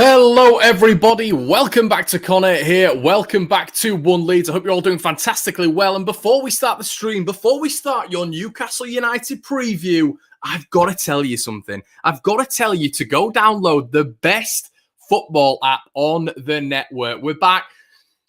Hello everybody, welcome back to Connor here, welcome back to One Leeds. I hope you're all doing fantastically well, and before we start the stream, before we start your Newcastle United preview, I've got to tell you something. I've got to tell you to go download the best football app on the network. We're back.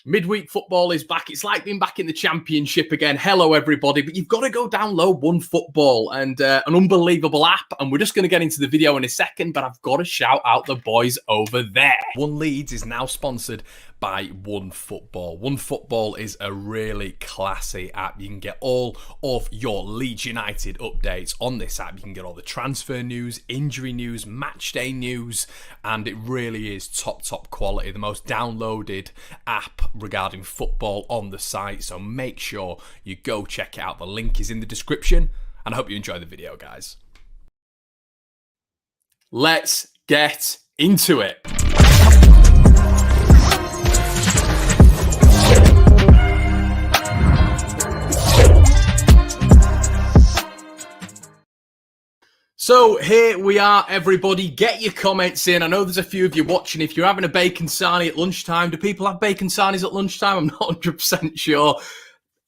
Midweek football is back. It's like being back in the Championship again. Hello, everybody. But you've got to go download One Football and an unbelievable app. And we're just going to get into the video in a second, but I've got to shout out the boys over there. One Leeds is now sponsored by One Football. One Football is a really classy app. You can get all of your Leeds United updates on this app. You can get all the transfer news, injury news, match day news, and it really is top quality. The most downloaded app regarding football on the site, so make sure you go check it out. The link is in the description, and I hope you enjoy the video, guys. Let's get into it. So here we are, everybody. Get your comments in. I know there's a few of you watching. If you're having a bacon sarnie at lunchtime, do people have bacon sarnies at lunchtime? I'm not 100% sure.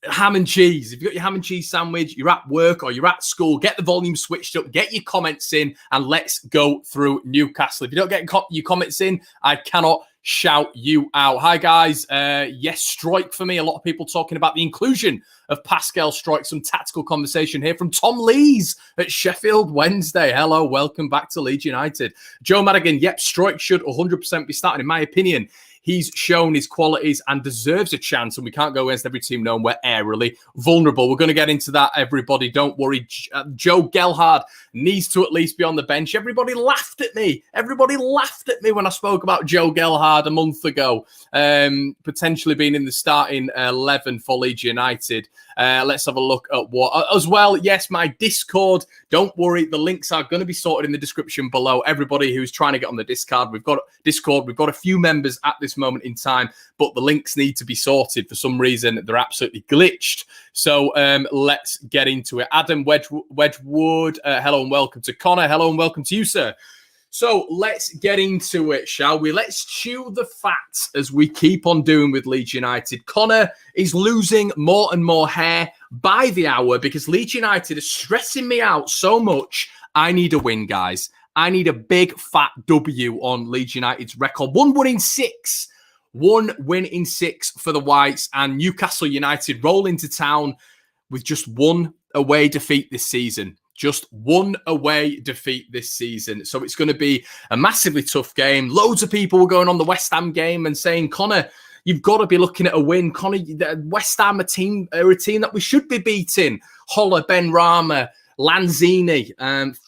Ham and cheese. If you've got your ham and cheese sandwich, you're at work or you're at school, get the volume switched up, get your comments in, and let's go through Newcastle. If you don't get your comments in, I cannot shout you out. Hi, guys. Yes, Strike for me. A lot of people talking about the inclusion of Pascal Strike. Some tactical conversation here from Tom Lees at Sheffield Wednesday. Hello, welcome back to Leeds United. Joe Madigan, yep, Strike should 100% be starting. In my opinion, he's shown his qualities and deserves a chance, and we can't go against every team known we're aerially vulnerable. We're going to get into that, everybody. Don't worry. Joe Gelhard needs to at least be on the bench. Everybody laughed at me. Everybody laughed at me when I spoke about Joe Gelhard a month ago, potentially being in the starting 11 for Leeds United. Let's have a look at what as well. Yes, my Discord. Don't worry, the links are going to be sorted in the description below. Everybody who's trying to get on the Discord, we've got a few members at this moment in time, but the links need to be sorted. For some reason, they're absolutely glitched. So let's get into it. Adam Wedgwood, hello and welcome to Connor. Hello and welcome to you, sir. So let's get into it, shall we? Let's chew the fat as we keep on doing with Leeds United. Connor is losing more and more hair by the hour because Leeds United is stressing me out so much. I need a win, guys. I need a big fat W on Leeds United's record. One win in six for the Whites, and Newcastle United roll into town with just one away defeat this season. Just one away defeat this season. So it's going to be a massively tough game. Loads of people were going on the West Ham game and saying, Connor, you've got to be looking at a win. Connor, West Ham are a team that we should be beating. Holler, Ben Rama, Lanzini,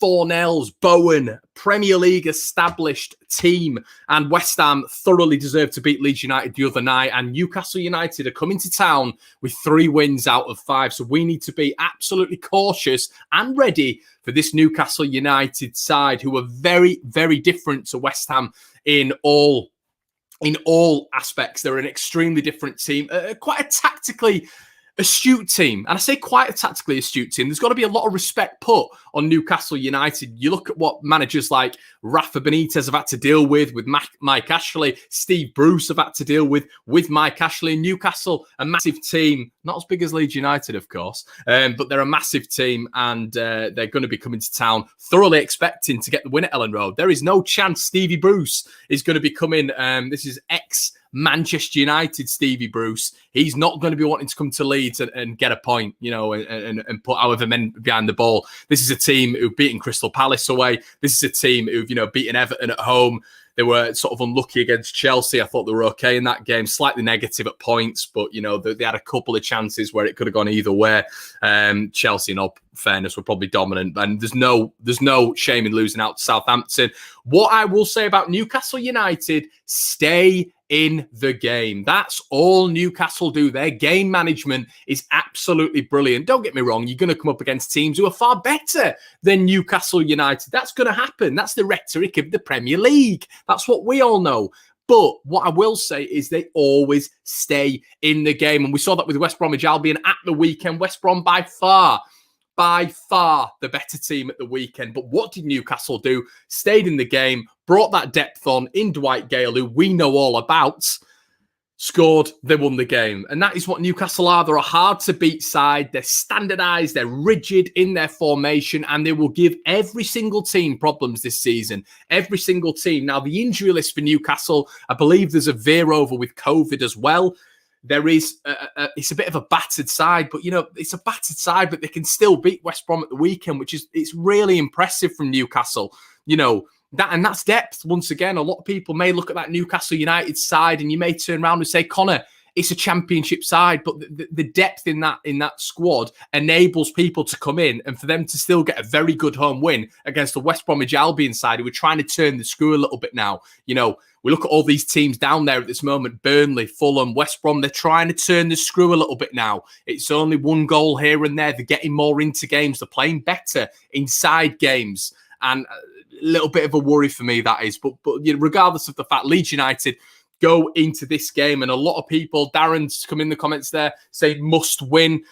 Fornells, Bowen, Premier League established team, and West Ham thoroughly deserved to beat Leeds United the other night, and Newcastle United are coming to town with 3 wins out of 5, so we need to be absolutely cautious and ready for this Newcastle United side, who are very, very different to West Ham in all aspects. They're an extremely different team, quite a tactically astute team. And I say quite a tactically astute team. There's got to be a lot of respect put on Newcastle United. You look at what managers like Rafa Benitez have had to deal with Mike Ashley, Steve Bruce have had to deal with Mike Ashley. Newcastle, a massive team, not as big as Leeds United, of course, but they're a massive team, and they're going to be coming to town thoroughly expecting to get the win at Ellen Road. There is no chance Stevie Bruce is going to be coming. This is Manchester United Stevie Bruce. He's not going to be wanting to come to Leeds and get a point, and put however men behind the ball. This is a team who've beaten Crystal Palace away. This is a team who've, beaten Everton at home. They were sort of unlucky against Chelsea. I thought they were okay in that game, slightly negative at points, but, they had a couple of chances where it could have gone either way. Chelsea, in all fairness, were probably dominant, and there's no shame in losing out to Southampton. What I will say about Newcastle United, stay in the game. That's all Newcastle do. Their game management is absolutely brilliant. Don't get me wrong, you're going to come up against teams who are far better than Newcastle United. That's going to happen. That's the rhetoric of the Premier League. That's what we all know. But what I will say is they always stay in the game. And we saw that with West Bromwich Albion at the weekend. West Brom by far by far the better team at the weekend. But what did Newcastle do? Stayed in the game, brought that depth on in Dwight Gale, who we know all about, scored, they won the game. And that is what Newcastle are. They're a hard-to-beat side. They're standardised, they're rigid in their formation, and they will give every single team problems this season. Every single team. Now, the injury list for Newcastle, I believe there's a veer over with COVID as well. There is, it's a bit of a battered side, but, it's a battered side, but they can still beat West Brom at the weekend, it's really impressive from Newcastle. That's depth. Once again, a lot of people may look at that Newcastle United side and you may turn around and say, Connor, it's a championship side, but the depth in that squad enables people to come in and for them to still get a very good home win against the West Bromwich Albion side who are trying to turn the screw a little bit now. We look at all these teams down there at this moment, Burnley, Fulham, West Brom, they're trying to turn the screw a little bit now. It's only one goal here and there. They're getting more into games. They're playing better inside games. And a little bit of a worry for me, that is. But regardless of the fact, Leeds United go into this game, and a lot of people, Darren's come in the comments there, say must win.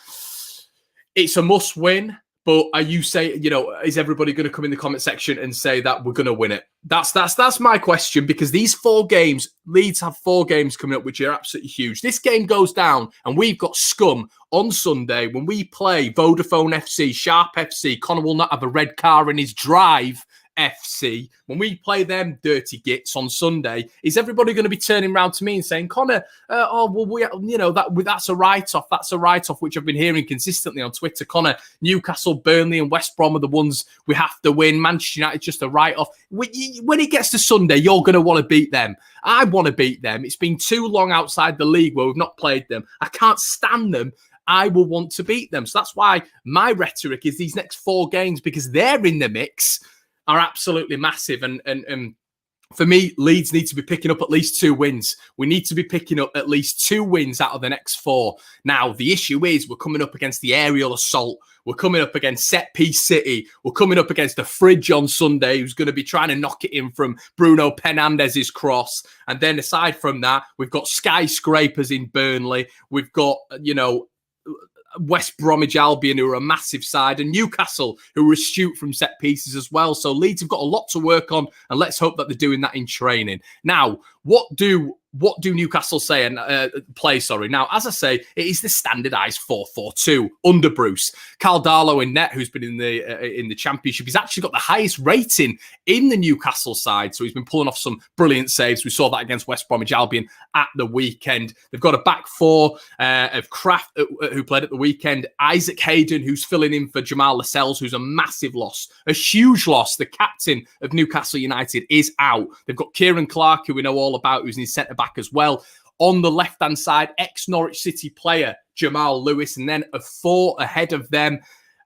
It's a must win, but are you saying, is everybody going to come in the comment section and say that we're going to win it? That's my question, because these 4 games, Leeds have 4 games coming up, which are absolutely huge. This game goes down, and we've got scum on Sunday when we play Vodafone FC, Sharp FC. Connor will not have a red car in his drive. FC, when we play them dirty gits on Sunday, is everybody going to be turning around to me and saying, Connor, that's a write-off. That's a write-off, which I've been hearing consistently on Twitter. Connor, Newcastle, Burnley and West Brom are the ones we have to win. Manchester United just a write-off. When it gets to Sunday, you're going to want to beat them. I want to beat them. It's been too long outside the league where we've not played them. I can't stand them. I will want to beat them. So that's why my rhetoric is these next 4 games, because they're in the mix, are absolutely massive. And for me, Leeds need to be picking up at least 2 wins. We need to be picking up at least 2 wins out of the next 4. Now, the issue is we're coming up against the aerial assault. We're coming up against set-piece City. We're coming up against the Fridge on Sunday, who's going to be trying to knock it in from Bruno Fernandes's cross. And then aside from that, we've got skyscrapers in Burnley. We've got, West Bromwich Albion, who are a massive side, and Newcastle, who are astute from set pieces as well. So Leeds have got a lot to work on, and let's hope that they're doing that in training. Now, what do Newcastle say and play? Now, as I say, it is the standardised 4-4-2 under Bruce. Carl Darlow in net, who's been in the Championship, he's actually got the highest rating in the Newcastle side. So he's been pulling off some brilliant saves. We saw that against West Bromwich Albion at the weekend. They've got a back 4 of Kraft, who played at the weekend. Isaac Hayden, who's filling in for Jamal Lascelles, who's a massive loss, a huge loss. The captain of Newcastle United is out. They've got Kieran Clark, who we know all about, who's in centre-back as well. On the left-hand side, ex-Norwich City player Jamal Lewis, and then a 4 ahead of them.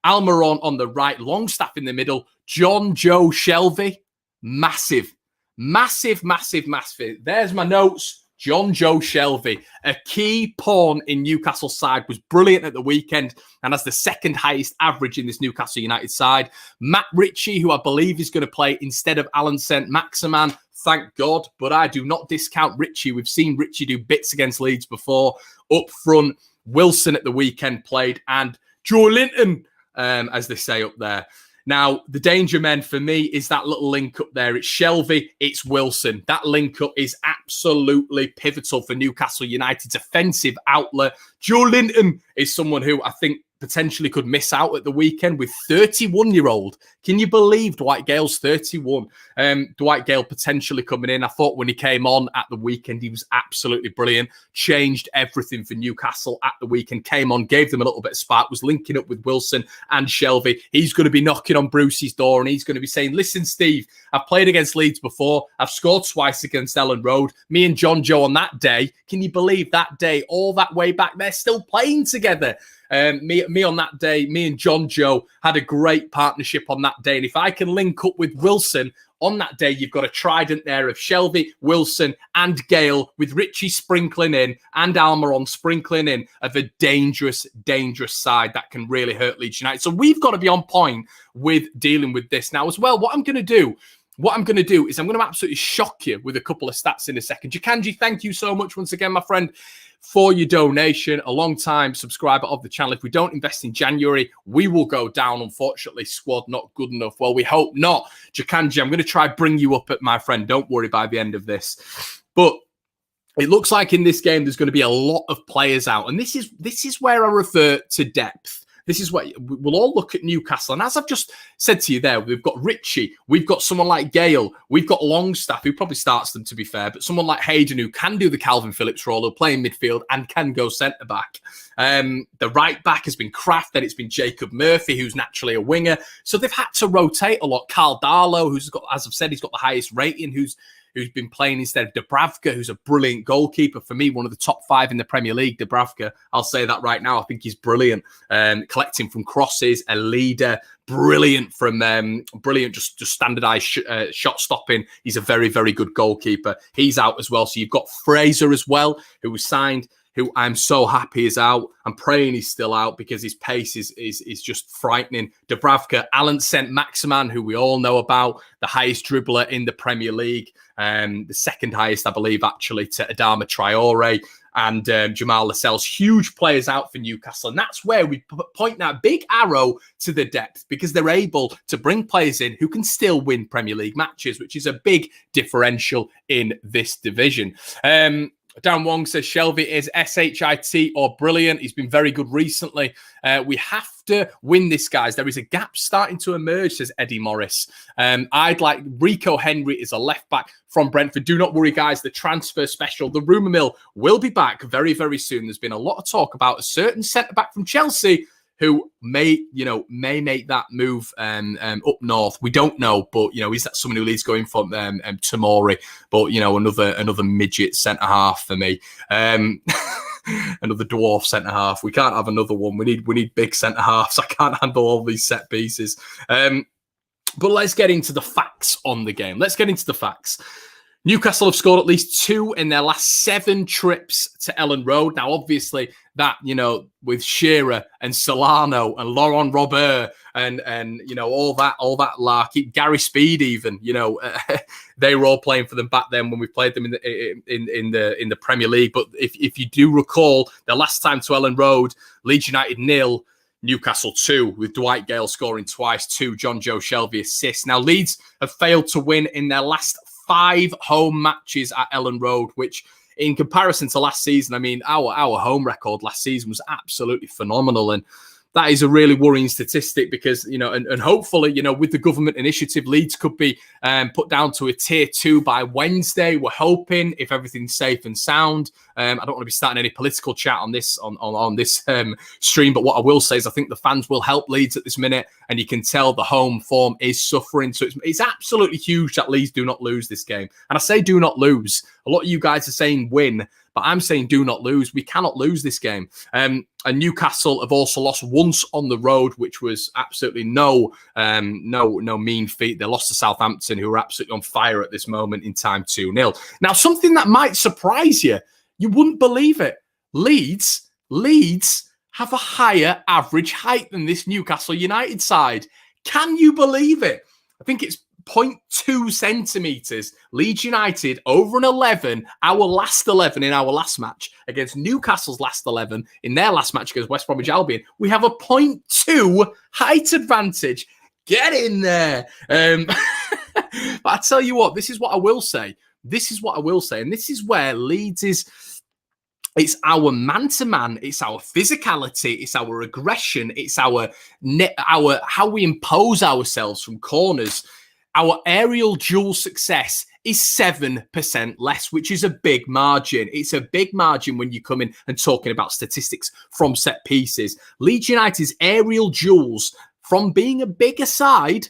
Almiron on the right, Longstaff in the middle, John Joe Shelvey. Massive. There's my notes. John Joe Shelvey, a key pawn in Newcastle's side, was brilliant at the weekend and has the second highest average in this Newcastle United side. Matt Ritchie, who I believe is going to play instead of Alan Saint-Maximin, thank God, but I do not discount Ritchie. We've seen Ritchie do bits against Leeds before. Up front, Wilson at the weekend played, and Joe Linton, as they say up there. Now, the danger men for me is that little link up there. It's Shelvey, it's Wilson. That link up is absolutely pivotal for Newcastle United's offensive outlet. Joe Linton is someone who I think potentially could miss out at the weekend with 31-year-old. Can you believe Dwight Gale's 31? Dwight Gale potentially coming in. I thought when he came on at the weekend, he was absolutely brilliant. Changed everything for Newcastle at the weekend. Came on, gave them a little bit of spark, was linking up with Wilson and Shelvey. He's going to be knocking on Bruce's door and he's going to be saying, listen, Steve, I've played against Leeds before. I've scored twice against Ellen Road. Me and John Joe on that day, can you believe that day, all that way back, they're still playing together. Me on that day, me and John Joe had a great partnership on that day. And if I can link up with Wilson on that day, you've got a trident there of Shelvey, Wilson and Gale, with Ritchie sprinkling in and Almiron sprinkling in, of a dangerous side that can really hurt Leeds United. So we've got to be on point with dealing with this. Now as well, what I'm going to do, what I'm going to do is I'm going to absolutely shock you with a couple of stats in a second. Jakanji, thank you so much once again, my friend, for your donation. A long-time subscriber of the channel. If we don't invest in January, we will go down. Unfortunately, squad not good enough. Well, we hope not. Jakanji, I'm going to try bring you up, my friend. Don't worry by the end of this. But it looks like in this game there's going to be a lot of players out, and this is where I revert to depth. This is what we'll all look at Newcastle. And as I've just said to you there, we've got Ritchie, we've got someone like Gale, we've got Longstaff, who probably starts them, to be fair, but someone like Hayden, who can do the Calvin Phillips role, who'll play in midfield and can go centre-back. The right back has been Kraft, then it's been Jacob Murphy, who's naturally a winger. So they've had to rotate a lot. Carl Darlow, who's got, as I've said, he's got the highest rating, who's been playing instead of Dubravka, who's a brilliant goalkeeper. For me, one of the top 5 in the Premier League, Dubravka. I'll say that right now. I think he's brilliant. Collecting from crosses, a leader, brilliant just standardised shot stopping. He's a very, very good goalkeeper. He's out as well. So you've got Fraser as well, who was signed, who I'm so happy is out. I'm praying he's still out because his pace is just frightening. Dubravka, Alan Saint-Maximin, who we all know about, the highest dribbler in the Premier League, the second highest, I believe, actually, to Adama Traore and Jamal Lascelles. Huge players out for Newcastle. And that's where we point that big arrow to the depth, because they're able to bring players in who can still win Premier League matches, which is a big differential in this division. Dan Wong says Shelby is SHIT or brilliant. He's been very good recently. We have to win this, guys. There is a gap starting to emerge, says Eddie Morris. I'd like Rico Henry is a left back from Brentford. Do not worry, guys. The transfer special, the rumour mill, will be back very, very soon. There's been a lot of talk about a certain centre back from Chelsea who may make that move up north. We don't know, but is that someone who Leeds going for Tomori? But another midget centre half for me, another dwarf centre half. We can't have another one. We need big centre halves. I can't handle all these set pieces. But let's get into the facts on the game. Let's get into the facts. Newcastle have scored at least 2 in their last 7 trips to Ellen Road. Now, obviously, that, with Shearer and Solano and Laurent Robert and all that lark, Gary Speed even, they were all playing for them back then when we played them in the Premier League. But if you do recall, the last time to Ellen Road, Leeds United 0, Newcastle 2, with Dwight Gale scoring twice, 2 John Joe Shelby assists. Now, Leeds have failed to win in their last 5 home matches at Ellen Road, which in comparison to last season, I mean, our home record last season was absolutely phenomenal. And that is a really worrying statistic because, and hopefully, with the government initiative, Leeds could be put down to a tier 2 by Wednesday. We're hoping, if everything's safe and sound. I don't want to be starting any political chat on this on this stream, but what I will say is I think the fans will help Leeds at this minute, and you can tell the home form is suffering. So it's absolutely huge that Leeds do not lose this game. And I say do not lose. A lot of you guys are saying win, but I'm saying do not lose. We cannot lose this game. And Newcastle have also lost once on the road, which was absolutely no mean feat. They lost to Southampton, who are absolutely on fire at this moment in time, 2-0. Now, something that might surprise you, you wouldn't believe it. Leeds have a higher average height than this Newcastle United side. Can you believe it? I think it's 0.2 centimetres. Leeds United over an 11, our last 11 in our last match against Newcastle's last 11 in their last match against West Bromwich Albion. We have a 0.2 height advantage. Get in there. But I tell you what, this is what I will say. And this is where Leeds is. It's our man-to-man, it's our physicality, it's our aggression, it's our how we impose ourselves from corners. Our aerial duel success is 7% less, which is a big margin. It's a big margin when you come in and talking about statistics from set pieces. Leeds United's aerial duels, from being a bigger side,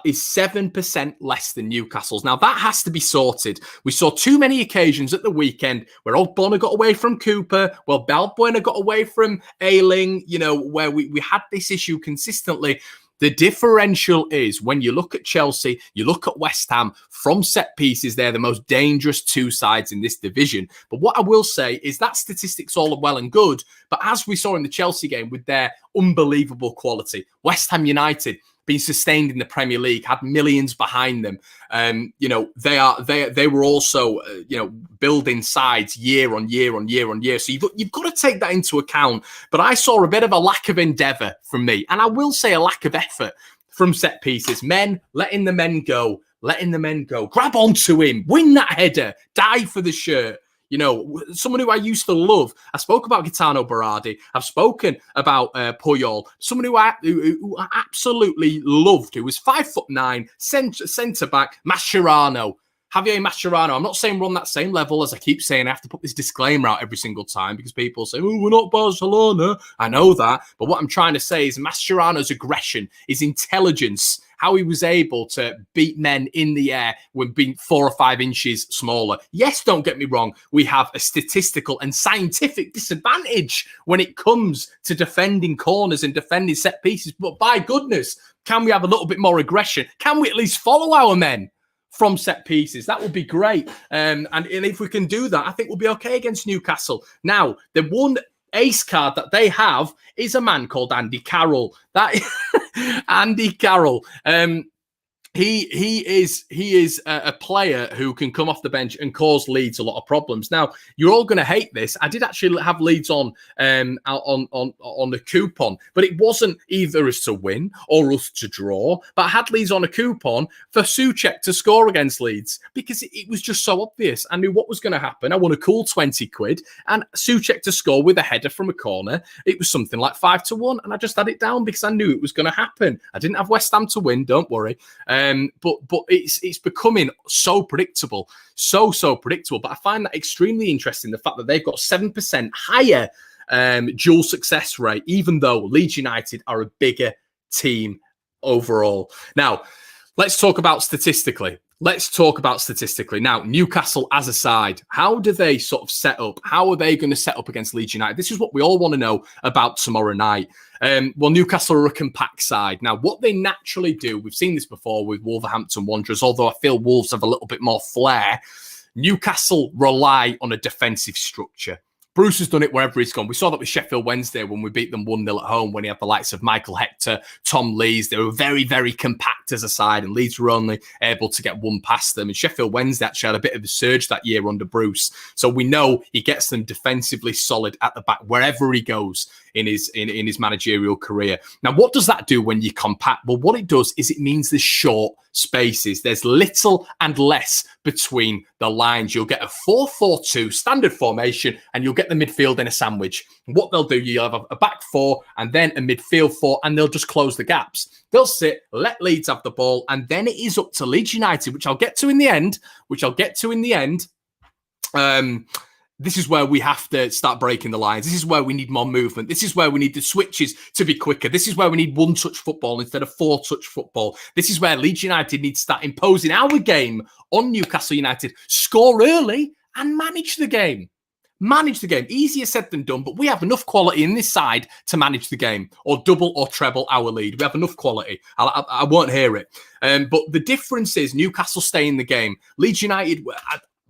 is 7% less than Newcastle's. Now, that has to be sorted. We saw too many occasions at the weekend where Ogbonna got away from Cooper, well, Balbuena got away from Ayling, where we had this issue consistently. The differential is when you look at Chelsea, you look at West Ham, from set pieces, they're the most dangerous 2 sides in this division. But what I will say is that statistics all well and good, but as we saw in the Chelsea game with their unbelievable quality, West Ham United, been sustained in the Premier League, had millions behind them. You know, they were also, you know, building sides year on year on year on year. So you've got to take that into account. But I saw a bit of a lack of endeavour from me, and I will say a lack of effort from set pieces. Letting the men go, grab onto him, win that header, die for the shirt. You know, someone who I used to love. I spoke about Gaetano Berardi. I've spoken about Puyol. Someone who I absolutely loved, who was 5'9", centre back, Mascherano. Javier Mascherano. I'm not saying we're on that same level. As I keep saying, I have to put this disclaimer out every single time because people say, oh, we're not Barcelona. I know that. But what I'm trying to say is Mascherano's aggression, his intelligence, how he was able to beat men in the air when being 4 or 5 inches smaller. Yes, don't get me wrong. We have a statistical and scientific disadvantage when it comes to defending corners and defending set pieces. But by goodness, can we have a little bit more aggression? Can we at least follow our men from set pieces? That would be great. And if we can do that, I think we'll be okay against Newcastle. Now, the one ace card that they have is a man called Andy Carroll. That Andy Carroll. He is a player who can come off the bench and cause Leeds a lot of problems. Now, you're all going to hate this. I did actually have Leeds on the coupon, but it wasn't either us to win or us to draw. But I had Leeds on a coupon for Souček to score against Leeds because it was just so obvious. I knew what was going to happen. I won a cool 20 quid and Souček to score with a header from a corner. It was something like 5-1, and I just had it down because I knew it was going to happen. I didn't have West Ham to win. Don't worry. But it's becoming so predictable, so predictable. But I find that extremely interesting, the fact that they've got 7% higher dual success rate, even though Leeds United are a bigger team overall. Now, let's talk about statistically. Now, Newcastle as a side, how do they sort of set up? How are they going to set up against Leeds United? This is what we all want to know about tomorrow night. Well, Newcastle are a compact side. Now, what they naturally do, we've seen this before with Wolverhampton Wanderers, although I feel Wolves have a little bit more flair. Newcastle rely on a defensive structure. Bruce has done it wherever he's gone. We saw that with Sheffield Wednesday when we beat them 1-0 at home, when he had the likes of Michael Hector, Tom Lees. They were very, very compact as a side, and Leeds were only able to get one past them. And Sheffield Wednesday actually had a bit of a surge that year under Bruce. So we know he gets them defensively solid at the back wherever he goes in his managerial career. Now, what does that do when you compact? Well, what it does is it means there's short spaces. There's little and less between the lines. You'll get a 4-4-2 standard formation, and you'll get the midfield in a sandwich. And what they'll do, you'll have a back four and then a midfield four, and they'll just close the gaps. They'll sit, let Leeds have the ball, and then it is up to Leeds United, which I'll get to in the end. This is where we have to start breaking the lines. This is where we need more movement. This is where we need the switches to be quicker. This is where we need one-touch football instead of four-touch football. This is where Leeds United need to start imposing our game on Newcastle United. Score early and manage the game. Manage the game. Easier said than done, but we have enough quality in this side to manage the game or double or treble our lead. We have enough quality. I won't hear it. But the difference is Newcastle stay in the game. Leeds United...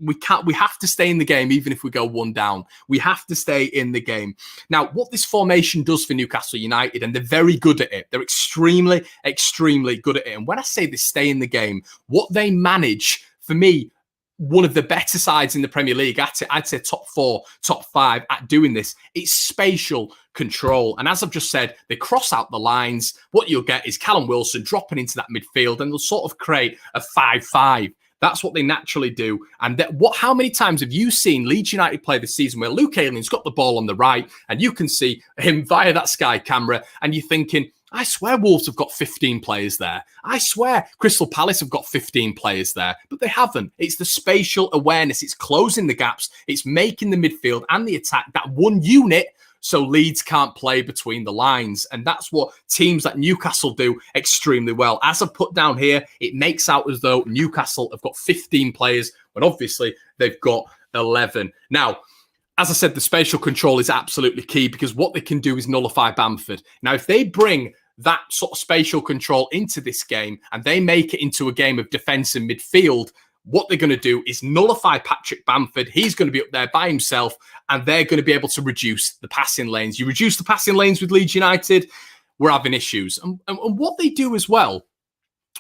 We have to stay in the game, even if we go one down. We have to stay in the game. Now, what this formation does for Newcastle United, and they're very good at it. They're extremely, extremely good at it. And when I say they stay in the game, what they manage, for me, one of the better sides in the Premier League, I'd say top 4, top 5 at doing this, it's spatial control. And as I've just said, they cross out the lines. What you'll get is Callum Wilson dropping into that midfield, and they'll sort of create a 5-5. That's what they naturally do. And how many times have you seen Leeds United play this season where Luke Ayling's got the ball on the right and you can see him via that Sky camera and you're thinking, I swear Wolves have got 15 players there. I swear Crystal Palace have got 15 players there, but they haven't. It's the spatial awareness. It's closing the gaps. It's making the midfield and the attack that one unit so Leeds can't play between the lines. And that's what teams like Newcastle do extremely well. As I put down here, it makes out as though Newcastle have got 15 players, when obviously they've got 11. Now, as I said, the spatial control is absolutely key because what they can do is nullify Bamford. Now, if they bring that sort of spatial control into this game and they make it into a game of defence and midfield, what they're going to do is nullify Patrick Bamford. He's going to be up there by himself, and they're going to be able to reduce the passing lanes. You reduce the passing lanes with Leeds United, we're having issues. And what they do as well,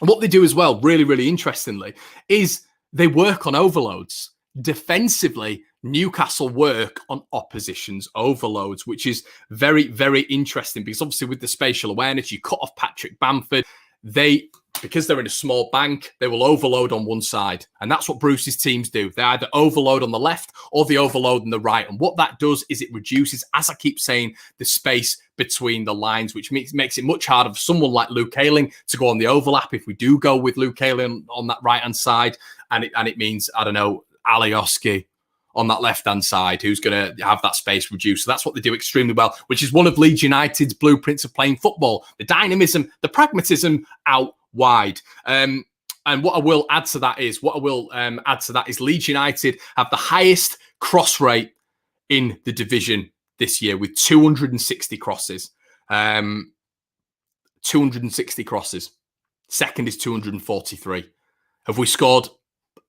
really, really interestingly, is they work on overloads. Defensively, Newcastle work on opposition's overloads, which is very, very interesting because obviously with the spatial awareness, you cut off Patrick Bamford. Because they're in a small bank, they will overload on one side. And that's what Bruce's teams do. They either overload on the left or they overload on the right. And what that does is it reduces, as I keep saying, the space between the lines, which makes it much harder for someone like Luke Ayling to go on the overlap if we do go with Luke Ayling on that right-hand side. And it means, I don't know, Alioski on that left-hand side, who's going to have that space reduced. So that's what they do extremely well, which is one of Leeds United's blueprints of playing football. The dynamism, the pragmatism out wide. And what I will add to that is, Leeds United have the highest cross rate in the division this year with 260 crosses. 260 crosses. Second is 243. Have we scored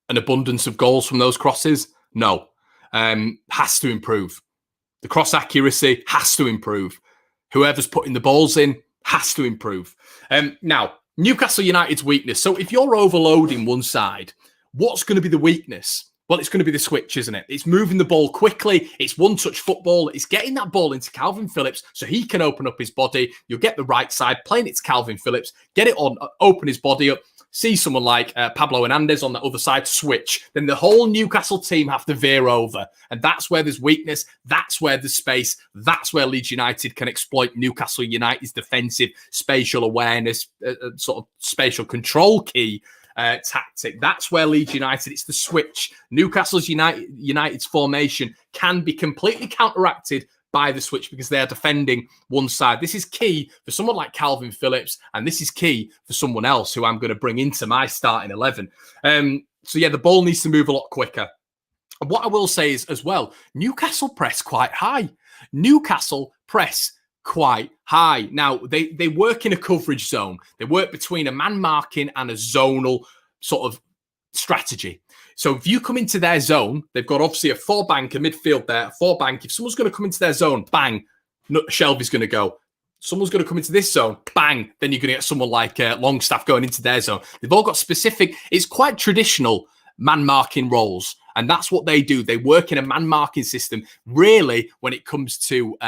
an abundance of goals from those crosses? No. Has to improve. The cross accuracy has to improve. Whoever's putting the balls in has to improve. Now, Newcastle United's weakness. So if you're overloading one side, what's going to be the weakness? Well, it's going to be the switch, isn't it? It's moving the ball quickly. It's one-touch football. It's getting that ball into Calvin Phillips so he can open up his body. You'll get the right side, playing it to Calvin Phillips, get it on, open his body up, see someone like Pablo Hernandez on the other side switch. Then the whole Newcastle team have to veer over. And that's where there's weakness. That's where there's space. That's where Leeds United can exploit Newcastle United's defensive spatial awareness, sort of spatial control key tactic. That's where Leeds United, it's the switch. Newcastle's United's formation can be completely counteracted by the switch because they are defending one side. This is key for someone like Calvin Phillips, and this is key for someone else who I'm going to bring into my starting 11. So yeah, the ball needs to move a lot quicker. And what I will say is as well, Newcastle press quite high. Newcastle press quite high. Now, they work in a coverage zone. They work between a man marking and a zonal sort of strategy. So if you come into their zone, they've got obviously a four bank, a midfield there, a four bank. If someone's going to come into their zone, bang, Shelby's going to go. Someone's going to come into this zone, bang, then you're going to get someone like Longstaff going into their zone. They've all got specific, it's quite traditional man marking roles. And that's what they do. They work in a man marking system, really, when it comes to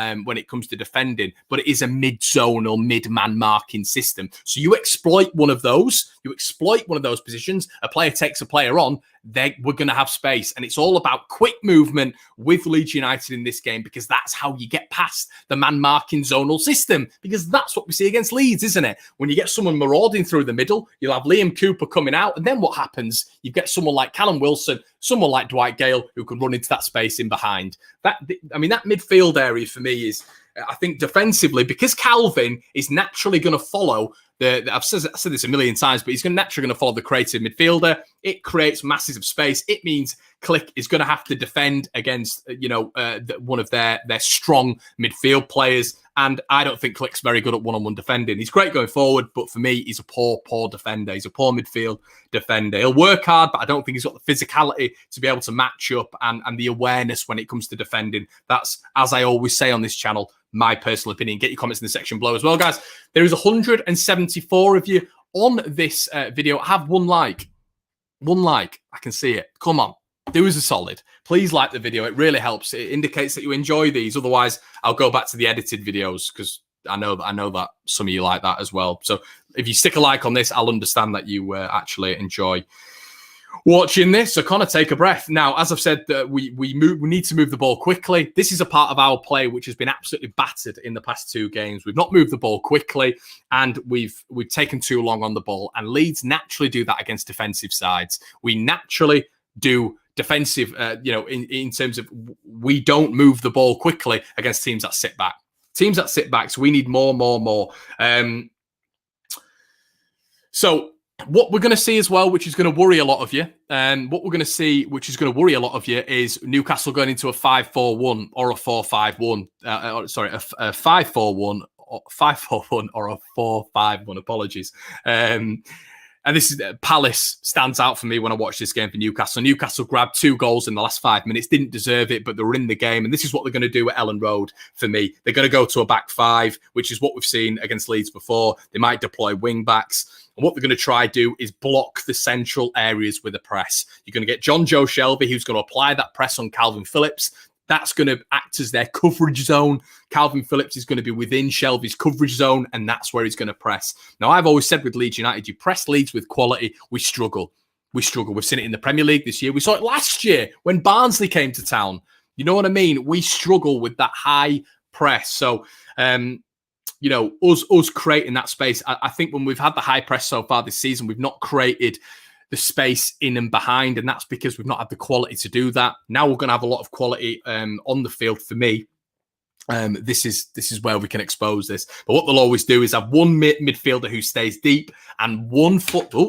defending. But it is a mid-zonal, mid-man marking system. So you exploit one of those. You exploit one of those positions. A player takes a player on. We're going to have space. And it's all about quick movement with Leeds United in this game because that's how you get past the man-marking zonal system. Because that's what we see against Leeds, isn't it? When you get someone marauding through the middle, you'll have Liam Cooper coming out. And then what happens? You get someone like Callum Wilson, someone like Dwight Gale who can run into that space in behind. That midfield area for me is, I think, defensively, because Calvin is naturally going to follow I've said this a million times, but he's naturally going to follow the creative midfielder. It creates masses of space. It means Click is going to have to defend against, one of their strong midfield players. And I don't think Click's very good at one-on-one defending. He's great going forward, but for me, he's a poor defender. He's a poor midfield defender. He'll work hard, but I don't think he's got the physicality to be able to match up and the awareness when it comes to defending. That's, as I always say on this channel, my personal opinion. Get your comments in the section below as well, guys. There is 174 of you on this video. Have one like. I can see it. Come on. Do us a solid. Please like the video. It really helps. It indicates that you enjoy these. Otherwise, I'll go back to the edited videos because I know that some of you like that as well. So if you stick a like on this, I'll understand that you actually enjoy watching this. So Connor, take a breath. Now, as I've said, we need to move the ball quickly. This is a part of our play which has been absolutely battered in the past two games. We've not moved the ball quickly, and we've taken too long on the ball. And Leeds naturally do that against defensive sides. We naturally do defensive, in terms of we don't move the ball quickly against teams that sit back. So we need more. So what we're going to see as well, which is going to worry a lot of you, is Newcastle going into a 5-4-1 or a 4-5-1. A 5-4-1, 5-4-1 or a 4-5-1. Apologies. and this is Palace stands out for me when I watch this game for Newcastle. Newcastle grabbed 2 goals in the last 5 minutes, didn't deserve it, but they were in the game. And this is what they're going to do at Ellen Road for me. They're going to go to a back 5, which is what we've seen against Leeds before. They might deploy wing backs. And what they're going to try do is block the central areas with a press. You're going to get John Joe Shelby, who's going to apply that press on Calvin Phillips. That's going to act as their coverage zone. Calvin Phillips is going to be within Shelby's coverage zone, and that's where he's going to press. Now, I've always said with Leeds United, you press Leeds with quality, we struggle. We struggle. We've seen it in the Premier League this year. We saw it last year when Barnsley came to town. You know what I mean? We struggle with that high press. So, you know, us creating that space, I think when we've had the high press so far this season, we've not created the space in and behind, and that's because we've not had the quality to do that. Now we're going to have a lot of quality on the field for me. This is where we can expose this. But what they'll always do is have one midfielder who stays deep and one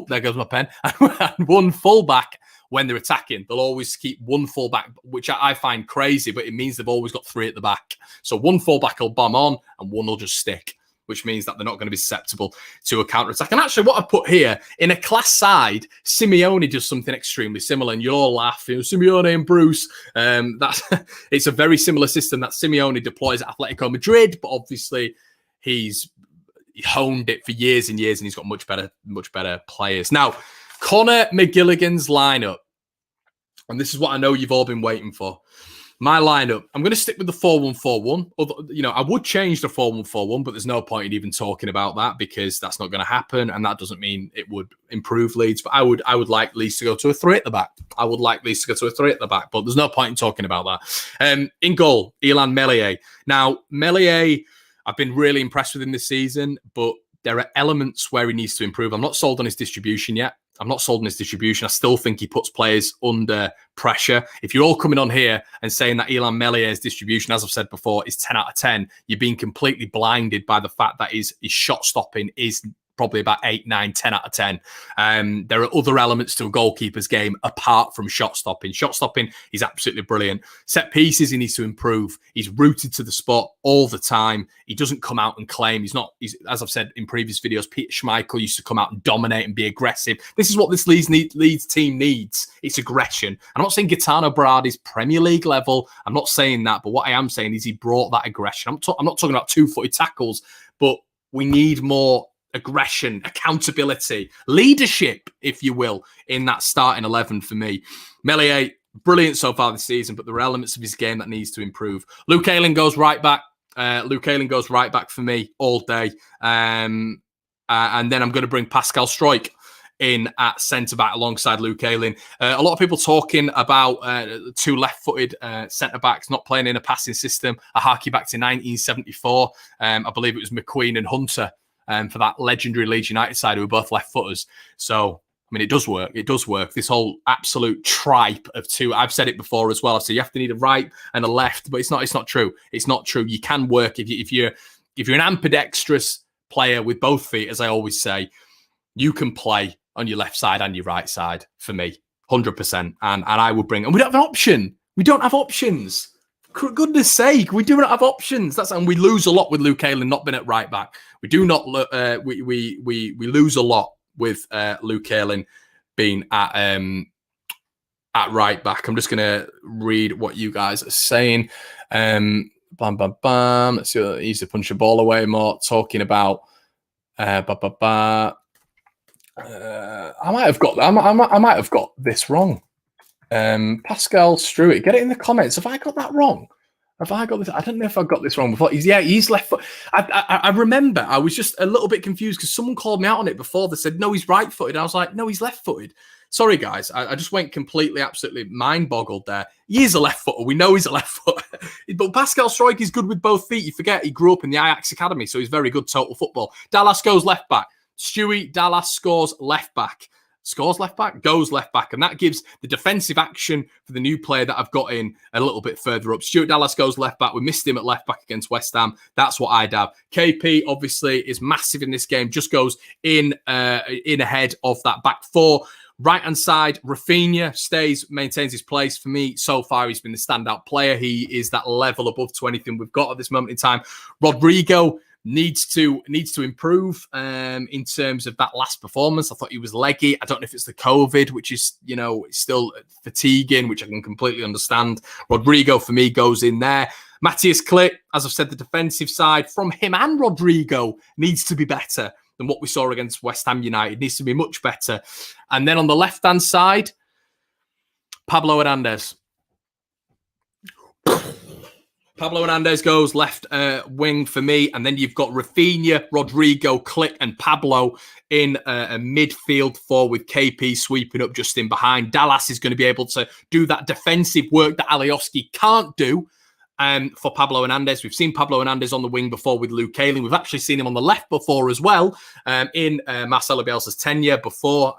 there goes my pen, and one fullback when they're attacking. They'll always keep one fullback, which I find crazy, but it means they've always got 3 at the back. So one fullback will bomb on and one will just stick, which means that they're not going to be susceptible to a counter-attack. And actually, what I put here, in a class side, Simeone does something extremely similar, and you'll all laugh. You know, Simeone and Bruce, it's a very similar system that Simeone deploys at Atletico Madrid, but obviously he's honed it for years and years, and he's got much better players. Now, Conor McGilligan's lineup, and this is what I know you've all been waiting for. My lineup, I'm going to stick with the 4-1-4-1. You know, I would change the 4-1-4-1, but there's no point in even talking about that because that's not going to happen, and that doesn't mean it would improve Leeds. But I would like Leeds to go to a 3 at the back. I would like Leeds to go to a 3 at the back, but there's no point in talking about that. In goal, Illan Meslier. Now, Meslier, I've been really impressed with him this season, but there are elements where he needs to improve. I'm not sold on his distribution yet. I still think he puts players under pressure. If you're all coming on here and saying that Illan Meslier's distribution, as I've said before, is 10 out of 10, you're being completely blinded by the fact that his shot stopping is probably about 8, 9, 10 out of 10. There are other elements to a goalkeeper's game apart from shot stopping. Shot stopping is absolutely brilliant. Set pieces, he needs to improve. He's rooted to the spot all the time. He doesn't come out and claim. He's, as I've said in previous videos, Peter Schmeichel used to come out and dominate and be aggressive. This is what this Leeds team needs. It's aggression. I'm not saying Gaetano Berardi is Premier League level. I'm not saying that. But what I am saying is he brought that aggression. I'm not talking about 2-footed tackles, but we need more aggression, accountability, leadership, if you will, in that starting 11 for me. Meslier, brilliant so far this season, but there are elements of his game that needs to improve. Luke Ayling goes right back. For me all day. And then I'm going to bring Pascal Struijk in at centre-back alongside Luke Ayling. A lot of people talking about 2 left-footed centre-backs not playing in a passing system. I hark you back to 1974. I believe it was McQueen and Hunter for that legendary Leeds United side who were both left-footers. So, I mean, it does work. It does work. This whole absolute tripe of 2. I've said it before as well. So you have to need a right and a left, but it's not true. It's not true. You can work if you're an ambidextrous player with both feet, as I always say, you can play on your left side and your right side for me, 100%. And I would bring, and we don't have an option. We don't have options. For goodness sake, we do not have options. And we lose a lot with Luke Ayling not being at right back. We do not. We lose a lot with Luke Ayling being at right back. I'm just gonna read what you guys are saying. Bam, bam, bam. Let's see. He used to punch the ball away more. Talking about. I might have got this wrong. Pascal Struijk, get it in the comments. Have I got that wrong? Have I got this? I don't know if I got this wrong before. He's left foot. I remember I was just a little bit confused because someone called me out on it before. They said, no, he's right-footed. I was like, no, he's left-footed. Sorry, guys. I just went completely, absolutely mind-boggled there. He is a left-footer. We know he's a left-footer. But Pascal Struijk is good with both feet. You forget he grew up in the Ajax Academy, so he's very good total football. Dallas goes left-back. Stewie Dallas scores left-back. Scores left-back, goes left-back. And that gives the defensive action for the new player that I've got in a little bit further up. Stuart Dallas goes left-back. We missed him at left-back against West Ham. That's what I'd have. KP, obviously, is massive in this game. Just goes in ahead of that back 4. Right-hand side, Rafinha maintains his place. For me, so far, he's been the standout player. He is that level above to anything we've got at this moment in time. Rodrigo needs to improve in terms of that last performance. I thought he was leggy. I don't know if it's the COVID, which is, still fatiguing, which I can completely understand. Rodrigo, for me, goes in there. Matthias Klick, as I've said, the defensive side from him and Rodrigo needs to be better than what we saw against West Ham United. Needs to be much better. And then on the left-hand side, Pablo Hernandez. Pablo Hernandez goes left wing for me. And then you've got Rafinha, Rodrigo, Klick, and Pablo in a midfield four with KP sweeping up just in behind. Dallas is going to be able to do that defensive work that Alioski can't do for Pablo Hernandez. We've seen Pablo Hernandez on the wing before with Luke Ayling. We've actually seen him on the left before as well in Marcelo Bielsa's tenure before.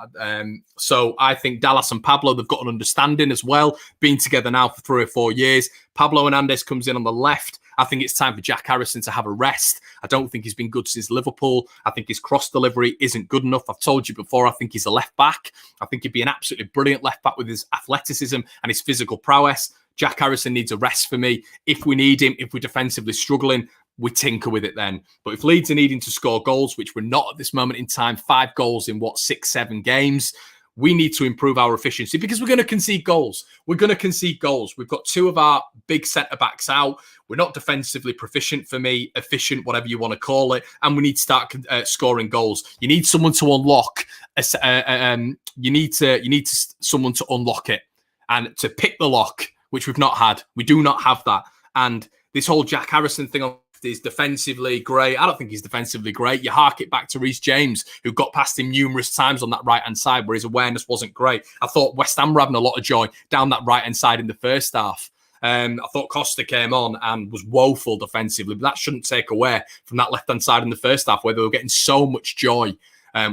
So I think Dallas and Pablo, they've got an understanding as well, been together now for 3 or 4 years. Pablo Hernandez comes in on the left. I think it's time for Jack Harrison to have a rest. I don't think he's been good since Liverpool. I think his cross delivery isn't good enough. I've told you before, I think he's a left back. I think he'd be an absolutely brilliant left back with his athleticism and his physical prowess. Jack Harrison needs a rest for me. If we need him, if we're defensively struggling, we tinker with it then. But if Leeds are needing to score goals, which we're not at this moment in time, 5 goals in 6, 7 games, we need to improve our efficiency because we're going to concede goals. We're going to concede goals. We've got 2 of our big centre-backs out. We're not defensively proficient for me, efficient, whatever you want to call it. And we need to start scoring goals. You need someone to unlock. You need someone to unlock it and to pick the lock, which we've not had. We do not have that. And this whole Jack Harrison thing is defensively great. I don't think he's defensively great. You hark it back to Reece James, who got past him numerous times on that right-hand side where his awareness wasn't great. I thought West Ham were having a lot of joy down that right-hand side in the first half. I thought Costa came on and was woeful defensively, but that shouldn't take away from that left-hand side in the first half where they were getting so much joy,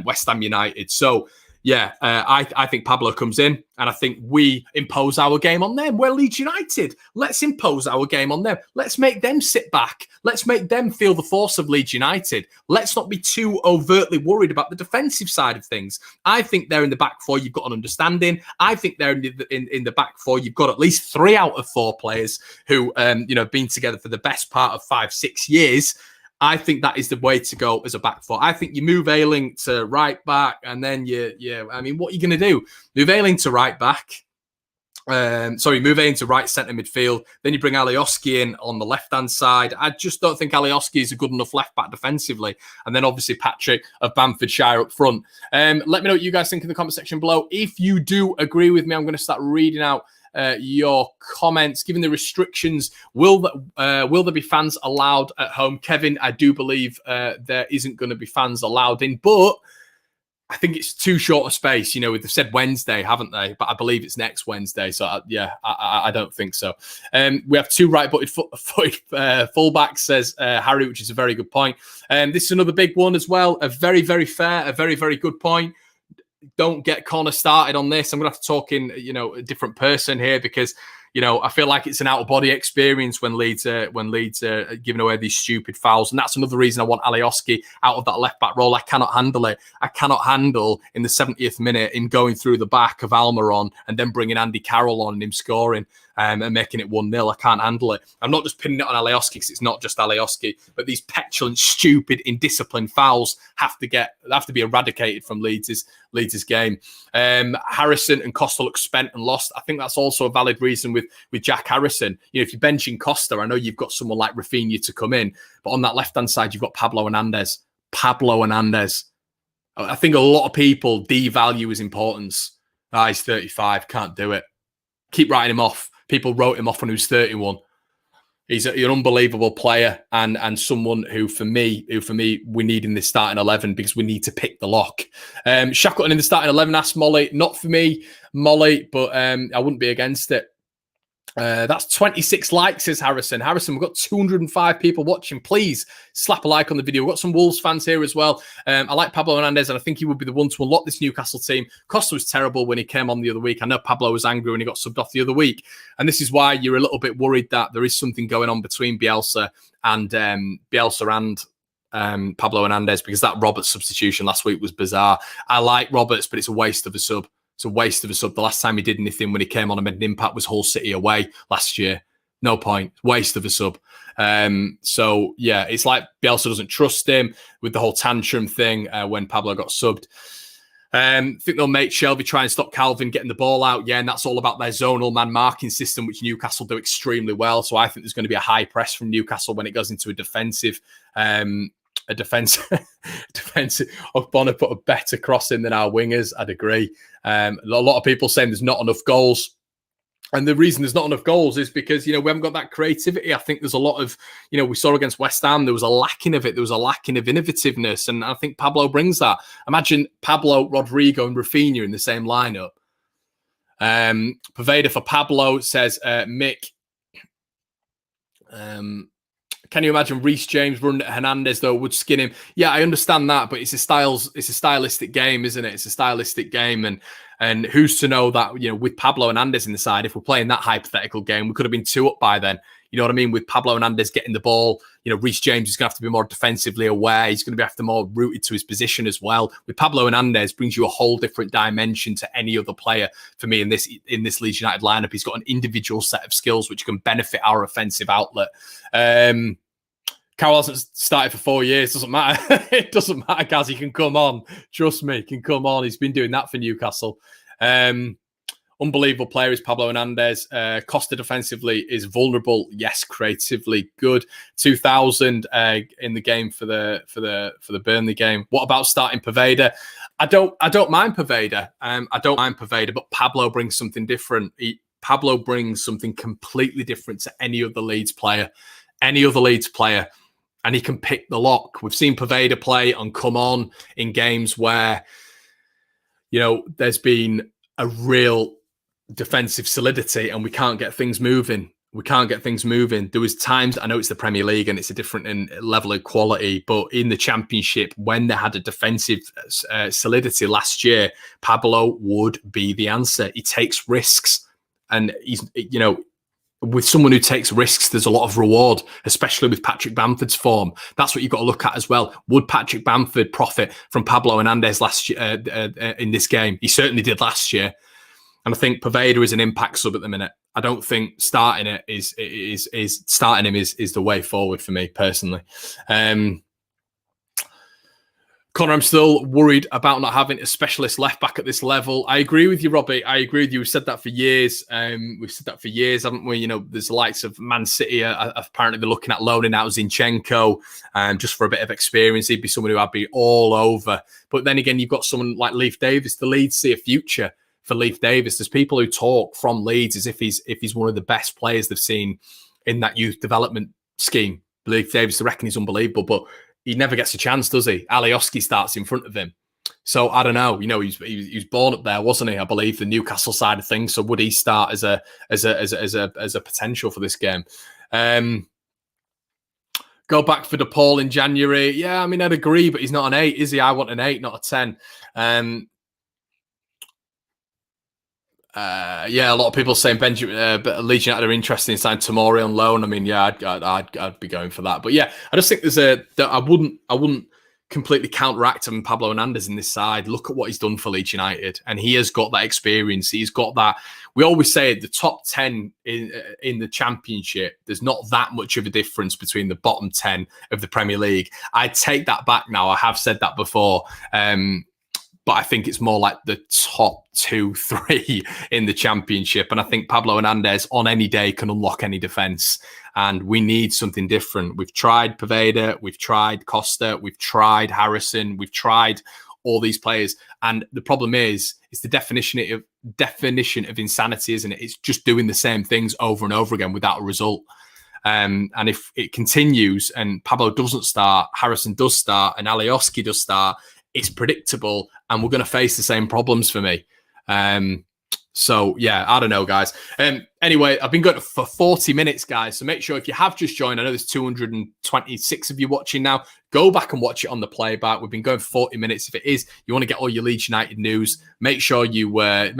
West Ham United. So, yeah, I think Pablo comes in and I think we impose our game on them. We're Leeds United. Let's impose our game on them. Let's make them sit back. Let's make them feel the force of Leeds United. Let's not be too overtly worried about the defensive side of things. I think they're in the back four. You've got an understanding. I think they're in the back four. You've got at least 3 out of 4 players who, been together for the best part of 5-6 years. I think that is the way to go as a back four. I think you move Ayling to right back, and then what are you going to do? Move Ayling to right back. Move Ayling to right centre midfield. Then you bring Alioski in on the left-hand side. I just don't think Alioski is a good enough left back defensively. And then obviously Patrick of Bamfordshire up front. Let me know what you guys think in the comment section below. If you do agree with me, I'm going to start reading out your comments. Given the restrictions, will there be fans allowed at home? Kevin, I do believe there isn't going to be fans allowed in, but I think it's too short a space. They've said Wednesday, haven't they? But I believe it's next Wednesday. So I don't think so. We have 2 right-footed fullbacks, says Harry, which is a very good point. This is another big one as well. A very, very fair, a very, very good point. Don't get Connor started on this. I'm going to have to talk in, a different person here because, I feel like it's an out-of-body experience when Leeds are giving away these stupid fouls. And that's another reason I want Alioski out of that left-back role. I cannot handle it. I cannot handle in the 70th minute him going through the back of Almiron and then bringing Andy Carroll on and him scoring and making it 1-0. I can't handle it. I'm not just pinning it on Alioski because it's not just Alioski, but these petulant, stupid, indisciplined fouls have to be eradicated from Leeds' game. Harrison and Costa look spent and lost. I think that's also a valid reason with Jack Harrison. If you're benching Costa, I know you've got someone like Rafinha to come in, but on that left-hand side, you've got Pablo Hernandez. I think a lot of people devalue his importance. He's 35, can't do it. Keep writing him off. People wrote him off when he was 31. He's an unbelievable player and someone who for me, we need in this starting 11 because we need to pick the lock. Shackleton in the starting 11, asked Molly. Not for me, Molly, but I wouldn't be against it. That's 26 likes, says Harrison. Harrison, we've got 205 people watching. Please slap a like on the video. We've got some Wolves fans here as well. I like Pablo Hernandez, and I think he would be the one to unlock this Newcastle team. Costa was terrible when he came on the other week. I know Pablo was angry when he got subbed off the other week. And this is why you're a little bit worried that there is something going on between Bielsa and Pablo Hernandez, because that Roberts substitution last week was bizarre. I like Roberts, but it's a waste of a sub. It's a waste of a sub. The last time he did anything when he came on and made an impact was Hull City away last year. No point. Waste of a sub. So yeah, it's like Bielsa doesn't trust him with the whole tantrum thing when Pablo got subbed. I think they'll make Shelby try and stop Calvin getting the ball out. Yeah, and that's all about their zonal man marking system, which Newcastle do extremely well. So I think there's going to be a high press from Newcastle when it goes into a defensive. Defensive. Bonner put a better cross in than our wingers. I'd agree. A lot of people saying there's not enough goals. And the reason there's not enough goals is because, we haven't got that creativity. I think there's a lot of, we saw against West Ham, there was a lacking of it. There was a lacking of innovativeness. And I think Pablo brings that. Imagine Pablo, Rodrigo and Rafinha in the same lineup. Poveda for Pablo says, Mick, can you imagine Reece James running at Hernandez, though, would skin him? Yeah, I understand that, but it's a stylistic game, isn't it? It's a stylistic game. And who's to know that, with Pablo Hernandez in the side, if we're playing that hypothetical game, we could have been 2 up by then. You know what I mean? With Pablo Hernandez getting the ball, Reece James is going to have to be more defensively aware. He's going to have to be more rooted to his position as well. With Pablo Hernandez, brings you a whole different dimension to any other player for me in this Leeds United lineup. He's got an individual set of skills which can benefit our offensive outlet. Carroll hasn't started for 4 years. Doesn't matter. It doesn't matter, Gaz. He can come on. Trust me, he can come on. He's been doing that for Newcastle. Unbelievable player is Pablo Hernandez. Costa defensively is vulnerable. Yes, creatively good. 2000 in the game for the Burnley game. What about starting Poveda? I don't mind Poveda. I don't mind Poveda, but Pablo brings something different. Pablo brings something completely different to any other Leeds player. Any other Leeds player. And he can pick the lock. We've seen Poveda play on come on in games where, there's been a real defensive solidity and we can't get things moving. There was times, I know it's the Premier League and it's a different level of quality, but in the Championship, when they had a defensive solidity last year, Pablo would be the answer. He takes risks and he's, with someone who takes risks, there's a lot of reward, especially with Patrick Bamford's form. That's what you've got to look at as well. Would Patrick Bamford profit from Pablo Hernandez last year in this game? He certainly did last year. And I think Poveda is an impact sub at the minute. I don't think starting him is the way forward for me personally. Connor, I'm still worried about not having a specialist left back at this level. I agree with you, Robbie. I agree with you. We've said that for years. We've said that for years, haven't we? There's the likes of Man City. Apparently, they're looking at loaning out Zinchenko just for a bit of experience. He'd be someone who I'd be all over. But then again, you've got someone like Leif Davis. The Leeds see a future for Leif Davis. There's people who talk from Leeds as if he's one of the best players they've seen in that youth development scheme. Leif Davis, I reckon he's unbelievable, but he never gets a chance, does he? Alioski starts in front of him. So I don't know. He was born up there, wasn't he? I believe the Newcastle side of things. So would he start as a potential for this game? Go back for DePaul in January. Yeah, I mean, I'd agree, but he's not an 8, is he? I want an 8, not a 10. A lot of people saying Leeds United are interested in signing Tomori on loan. I mean, yeah, I'd be going for that. But yeah, I just think I wouldn't completely counteract him, Pablo Hernandez in this side. Look at what he's done for Leeds United, and he has got that experience. He's got that. We always say the top 10 in the Championship, there's not that much of a difference between the bottom 10 of the Premier League. I take that back now. I have said that before. But I think it's more like the top 2, 3 in the Championship. And I think Pablo Hernandez on any day can unlock any defence. And we need something different. We've tried Poveda, we've tried Costa, we've tried Harrison, we've tried all these players. And the problem is, it's the definition of insanity, isn't it? It's just doing the same things over and over again without a result. And if it continues and Pablo doesn't start, Harrison does start, and Alioski does start, it's predictable, and we're going to face the same problems for me. So, yeah, I don't know, guys. Anyway, I've been going for 40 minutes, guys. So make sure if you have just joined, I know there's 226 of you watching now, go back and watch it on the playback. We've been going for 40 minutes. If it is, you want to get all your Leeds United news, make sure you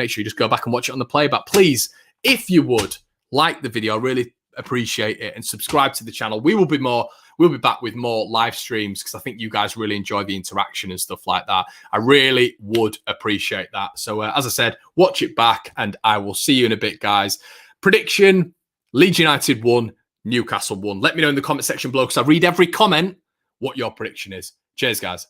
just go back and watch it on the playback. Please, if you would, like the video. I really appreciate it, and subscribe to the channel. We'll be back with more live streams because I think you guys really enjoy the interaction and stuff like that. I really would appreciate that. So as I said, watch it back, and I will see you in a bit, guys. Prediction, Leeds United won, Newcastle won. Let me know in the comment section below because I read every comment what your prediction is. Cheers, guys.